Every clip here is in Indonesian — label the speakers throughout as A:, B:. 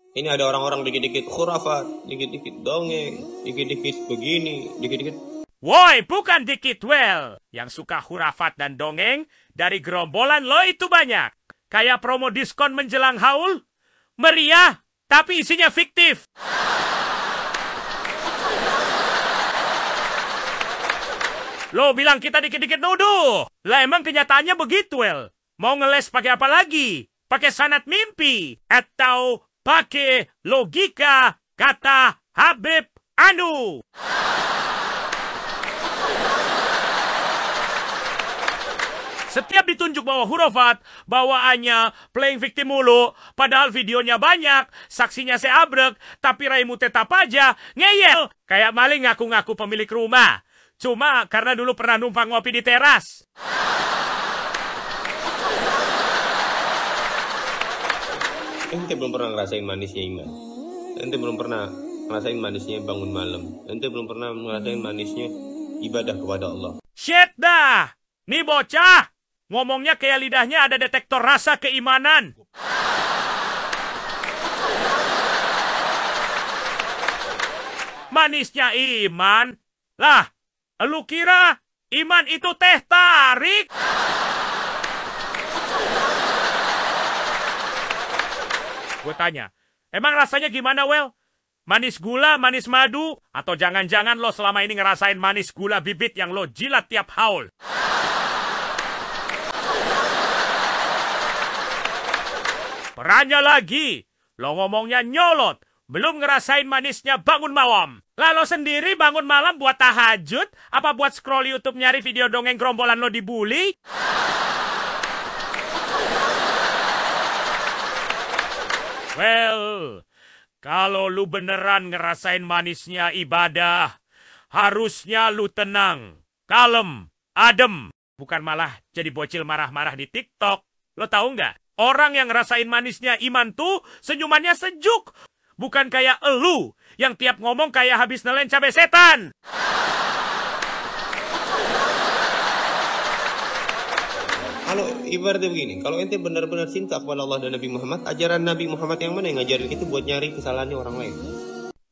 A: Ini ada orang-orang dikit-dikit khurafat, dikit-dikit dongeng, dikit-dikit begini, dikit-dikit.
B: Woi, bukan dikit, Well. Yang suka hurafat dan dongeng, dari gerombolan lo itu banyak. Kayak promo diskon menjelang haul. Meriah, tapi isinya fiktif. Lo bilang kita dikit-dikit nuduh. Lah emang kenyataannya begitu, Well. Mau ngeles pakai apa lagi? Pakai sanad mimpi? Atau pakai logika kata Habib Anu? Setiap ditunjuk bawa hurufat, bawaannya playing victim mulu, padahal videonya banyak, saksinya seabrek, tapi raimu tetap aja ngeyel. Kayak maling ngaku-ngaku pemilik rumah. Cuma karena dulu pernah numpang ngopi di teras.
A: Ente belum pernah ngerasain manisnya iman. Ente belum pernah ngerasain manisnya bangun malam. Ente belum pernah ngerasain manisnya ibadah kepada Allah.
B: Shit dah! Nih bocah! Ngomongnya kayak lidahnya ada detektor rasa keimanan. Manisnya iman? Lah, lu kira iman itu teh tarik? Gue tanya, emang rasanya gimana, Well? Manis gula, manis madu? Atau jangan-jangan lo selama ini ngerasain manis gula bibit yang lo jilat tiap haul? Perannya lagi, lo ngomongnya nyolot, belum ngerasain manisnya bangun malam. Lah lo sendiri bangun malam buat tahajud? Apa buat scroll YouTube nyari video dongeng gerombolan lo dibully? Well, kalau lu beneran ngerasain manisnya ibadah, harusnya lu tenang, kalem, adem. Bukan malah jadi bocil marah-marah di TikTok. Lo tahu nggak? Orang yang ngerasain manisnya iman tuh senyumannya sejuk. Bukan kayak elu yang tiap ngomong kayak habis nelen cabai setan.
A: Kalau ibaratnya begini, kalau ente benar-benar cinta kepada Allah dan Nabi Muhammad, ajaran Nabi Muhammad yang mana yang ngajarin itu buat nyari kesalahannya orang lain?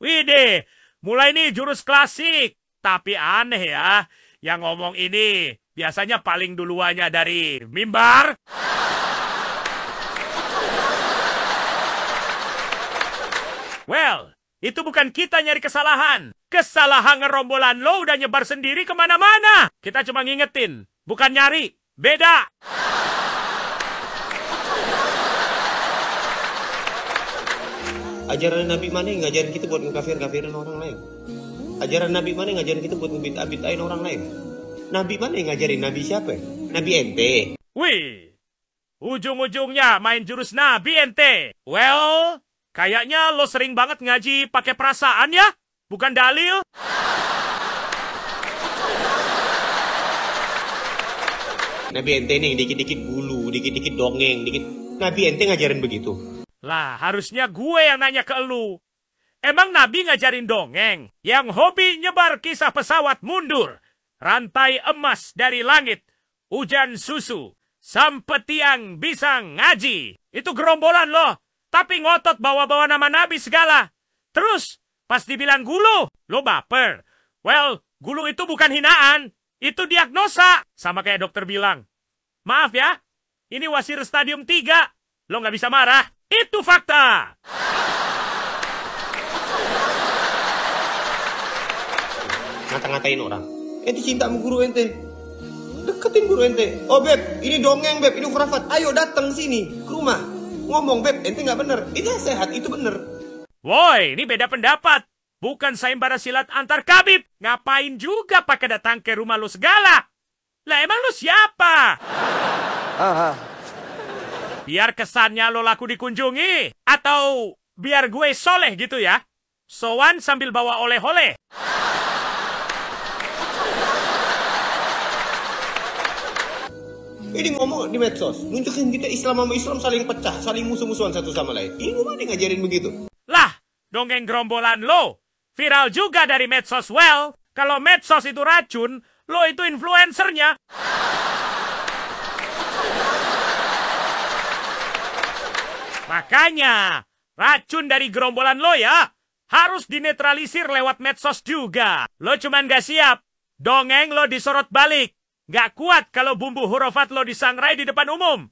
B: Widih, mulai nih jurus klasik. Tapi aneh ya, yang ngomong ini biasanya paling duluannya dari mimbar. Well, itu bukan kita nyari kesalahan. Kesalahan ngerombolan lo udah nyebar sendiri kemana-mana. Kita cuma ngingetin, bukan nyari. Beda.
A: Ajaran Nabi mana yang ngajarin kita buat ngekafir-kafirin orang lain? Ajaran Nabi mana yang ngajarin kita buat ngebit-bitain orang lain? Nabi mana yang ngajarin? Nabi siapa? Nabi ente.
B: Wih, ujung-ujungnya main jurus Nabi ente. Well, kayaknya lo sering banget ngaji pakai perasaan ya, bukan dalil.
A: Nabi ente nih dikit-dikit bulu, dikit-dikit dongeng, dikit. Nabi ente ngajarin begitu.
B: Lah, harusnya gue yang nanya ke elu. Emang Nabi ngajarin dongeng? Yang hobi nyebar kisah pesawat mundur, rantai emas dari langit, hujan susu, sampai tiang bisa ngaji. Itu gerombolan loh. Tapi ngotot bawa-bawa nama Nabi segala. Terus, pas dibilang gulu, lo baper. Well, gulu itu bukan hinaan. Itu diagnosa. Sama kayak dokter bilang. Maaf ya, ini wasir stadium 3. Lo nggak bisa marah. Itu fakta.
A: Ngata-ngatain orang. Ente cinta sama guru ente. Deketin guru ente. Oh Beb, ini dongeng Beb, ini khurafat. Ayo datang sini ke rumah. Ngomong Beb, ente nggak bener. Itu sehat, itu bener.
B: Woi, ini beda pendapat. Bukan sayembara silat antar kabib. Ngapain juga pakai datang ke rumah lu segala? Lah emang lu siapa? Biar kesannya lo laku dikunjungi. Atau biar gue soleh gitu ya? Sowan sambil bawa oleh-oleh.
A: Ini ngomong di medsos, nunjukin kita Islam sama Islam saling pecah, saling musuh-musuhan satu sama lain. Ini gue mana ngajarin begitu?
B: Lah, dongeng gerombolan lo. Viral juga dari medsos. Well, kalau medsos itu racun, lo itu influencernya. Makanya, racun dari gerombolan lo ya harus dinetralisir lewat medsos juga. Lo cuman gak siap. Dongeng lo disorot balik. Gak kuat kalau bumbu hurufat lo disangrai di depan umum.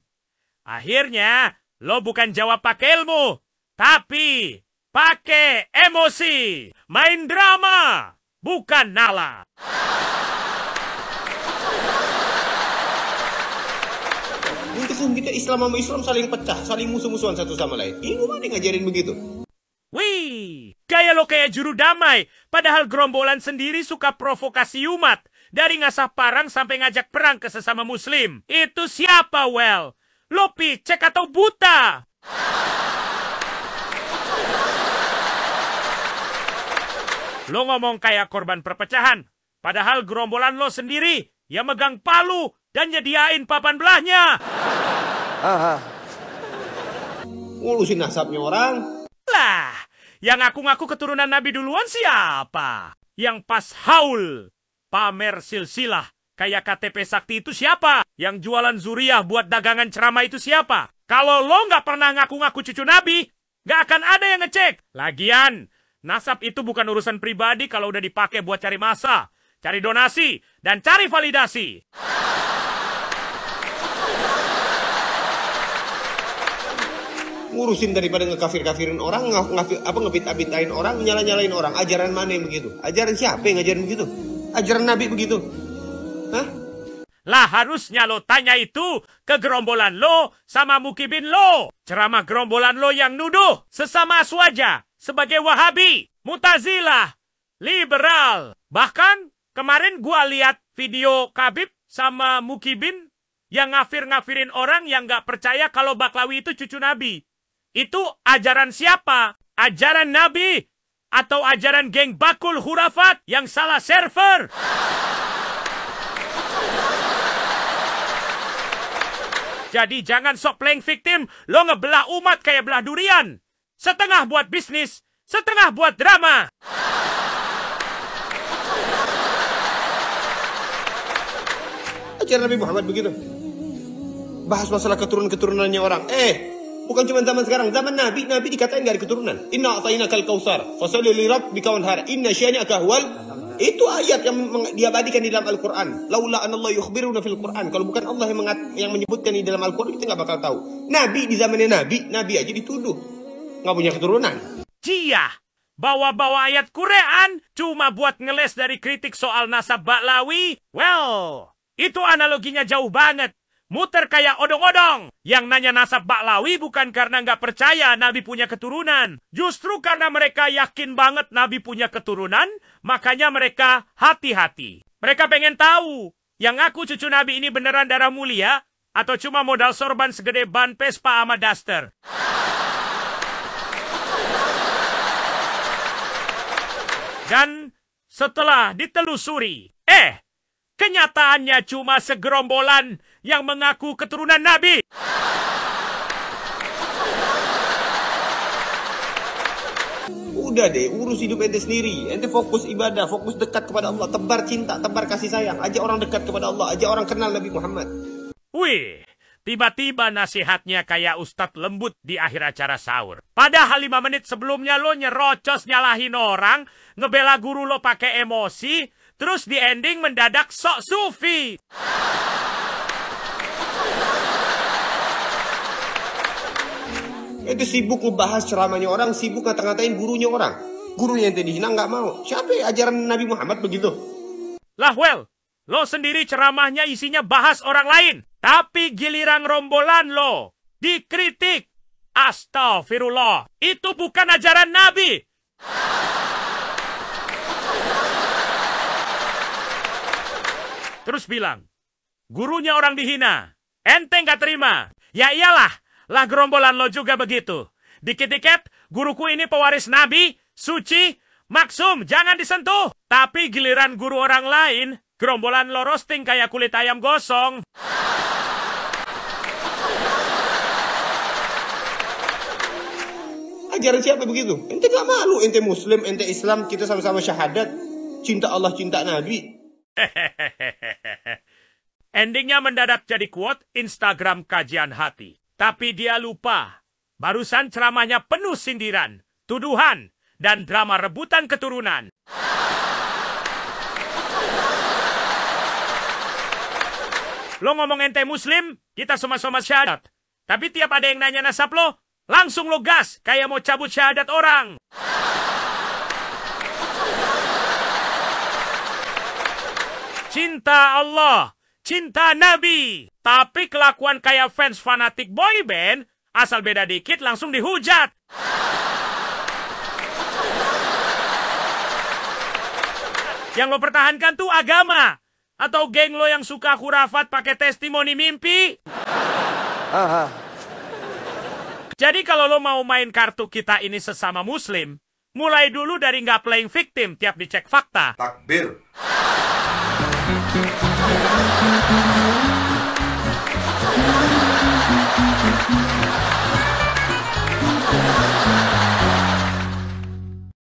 B: Akhirnya, lo bukan jawab pakai ilmu, tapi pakai emosi. Main drama, bukan nalar.
A: Untuk kita Islam sama Islam saling pecah, saling musuh-musuhan satu sama lain. Ini mana ngajarin begitu?
B: Wih, gaya lo kayak juru damai. Padahal gerombolan sendiri suka provokasi umat. Dari ngasah parang sampai ngajak perang ke sesama muslim. Itu siapa, Well? Lo picek atau buta? Lo ngomong kayak korban perpecahan. Padahal gerombolan lo sendiri yang megang palu dan nyediain papan belahnya.
A: Ngurusin nasabnya orang.
B: Lah, yang ngaku-ngaku keturunan Nabi duluan siapa? Yang pas haul, pamer silsilah, kayak KTP Sakti itu siapa? Yang jualan zuriyah buat dagangan ceramah itu siapa? Kalau lo nggak pernah ngaku-ngaku cucu Nabi, nggak akan ada yang ngecek. Lagian, nasab itu bukan urusan pribadi kalau udah dipakai buat cari massa, cari donasi, dan cari validasi.
A: Ngurusin daripada ngekafir-kafirin orang, ngepit-apitain orang, nyala-nyalain orang. Ajaran mana yang begitu? Ajaran siapa yang ngajarin begitu? Ajaran Nabi begitu? Hah?
B: Lah harusnya lo tanya itu ke gerombolan lo sama mukibin lo. Ceramah gerombolan lo yang nuduh sesama aswaja sebagai Wahabi, Mutazilah, liberal. Bahkan kemarin gua lihat video Kabib sama mukibin yang ngafir-ngafirin orang yang gak percaya kalau Baklawi itu cucu Nabi. Itu ajaran siapa? Ajaran Nabi? Atau ajaran geng bakul hurafat yang salah server? Jadi jangan sok playing victim, lo ngebelah umat kayak belah durian. Setengah buat bisnis, setengah buat drama.
A: Ajaran Nabi Muhammad begitu. Bahas masalah keturunan-keturunannya orang. Bukan cuma zaman sekarang, zaman Nabi dikatain gak ada keturunan. Inna a'tainakal kautsar, fasalli li rabbika wanhar, inna syani'aka huwal. Itu ayat yang diabadikan di dalam Al-Qur'an. Laula anallahu yukhbiruna fil Qur'an. Kalau bukan Allah yang menyebutkan di dalam Al-Qur'an, kita nggak bakal tahu. Nabi di zamannya Nabi aja dituduh nggak punya keturunan.
B: Cia, bawa-bawa ayat Quran cuma buat ngeles dari kritik soal nasab Baklawi. Well, itu analoginya jauh banget. Muter kayak odong-odong. Yang nanya nasab Baklawi bukan karena nggak percaya Nabi punya keturunan. Justru karena mereka yakin banget Nabi punya keturunan, makanya mereka hati-hati. Mereka pengen tahu, yang ngaku cucu Nabi ini beneran darah mulia, atau cuma modal sorban segede ban Vespa sama Duster. Dan setelah ditelusuri, kenyataannya cuma segerombolan yang mengaku keturunan Nabi.
A: Udah deh, urus hidup ente sendiri. Ente fokus ibadah, fokus dekat kepada Allah. Tebar cinta, tebar kasih sayang. Ajak orang dekat kepada Allah, ajak orang kenal Nabi Muhammad.
B: Wih, tiba-tiba nasihatnya kayak Ustadz lembut di akhir acara sahur. Padahal 5 menit sebelumnya lo nyerocos nyalahin orang, ngebela guru lo pakai emosi, terus di ending mendadak sok sufi.
A: Itu sibuk ngebahas ceramahnya orang, sibuk ngata-ngatain gurunya orang. Gurunya yang dihina nggak mau. Siapa ya ajaran Nabi Muhammad begitu?
B: Lah well, lo sendiri ceramahnya isinya bahas orang lain. Tapi giliran rombolan lo dikritik. Astagfirullah, itu bukan ajaran Nabi. Terus bilang, gurunya orang dihina. Ente nggak terima. Ya iyalah. Lah gerombolan lo juga begitu. Dikit-dikit, guruku ini pewaris Nabi, suci, maksum, jangan disentuh. Tapi giliran guru orang lain, gerombolan lo roasting kayak kulit ayam gosong.
A: Ajaran siapa begitu? Ente gak malu, ente Muslim, ente Islam, kita sama-sama syahadat. Cinta Allah, cinta Nabi.
B: Endingnya mendadak jadi quote Instagram kajian hati. Tapi dia lupa Barusan ceramahnya penuh sindiran, tuduhan, dan drama rebutan keturunan. Lo ngomong ente muslim, kita sama-sama syahadat. Tapi tiap ada yang nanya nasab lo, langsung lo gas, kayak mau cabut syahadat orang. Cinta Allah, cinta Nabi. Tapi kelakuan kayak fans fanatik boyband, asal beda dikit langsung dihujat. Yang lo pertahankan tuh agama. Atau geng lo yang suka khurafat pakai testimoni mimpi. Jadi kalau lo mau main kartu kita ini sesama muslim, mulai dulu dari nggak playing victim tiap dicek fakta.
C: Takbir.